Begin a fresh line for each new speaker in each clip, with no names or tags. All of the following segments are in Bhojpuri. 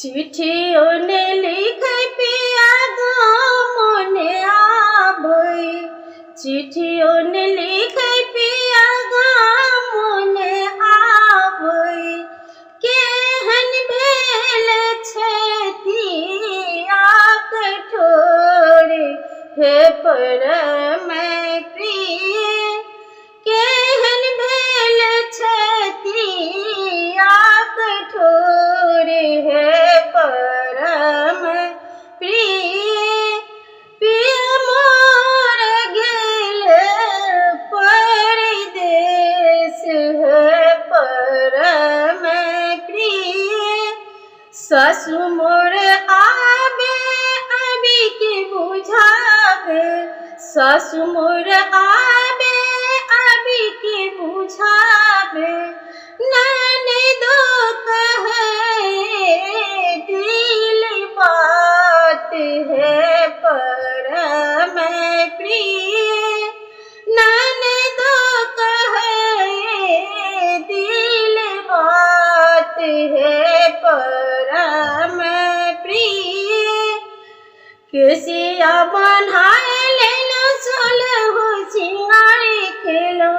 चिट्ठियों ने लिखे पिया गो मोने आबई, चिट्ठियों ने लिखे पिया गो मोने आबई। केहन भेल छेतिया कठोर हे परम प्रिय, केहन भेल छेतिया कठोर हे परम प्रिय। पिय मोर गेल परदेस है परम प्रिय। सासु मोर आबे अभी के बुझावे, सासु मोर आबे अभी के बुझावे। ननदो कहे दिल बात है परम प्रिय, ननदो कहे दिल बात है परम प्रिय। केसिया बन्हाए लेलो सोलहो सिंगारी खेलो,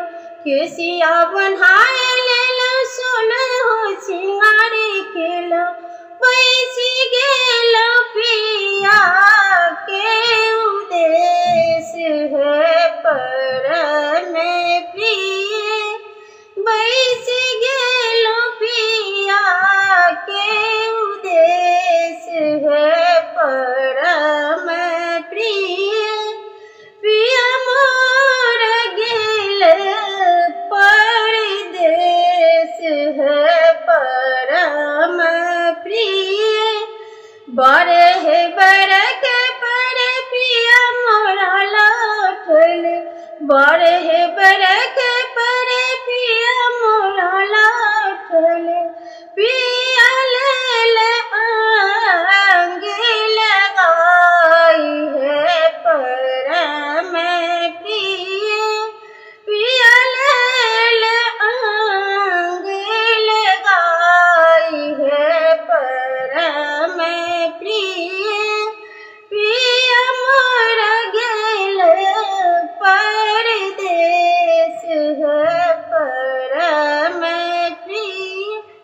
केसिया बन्हाए लेलो सोलहो सिंगारी खेलो। बैसी गेलो पिया के उदेश है परम प्रिय, बैसी गेलो पिया के उदेश है परम प्रिय। पिया मोर गेल परदेस है परम प्रिय। बरहे बरके पर पिया मोरा लौटल, बरहे बरके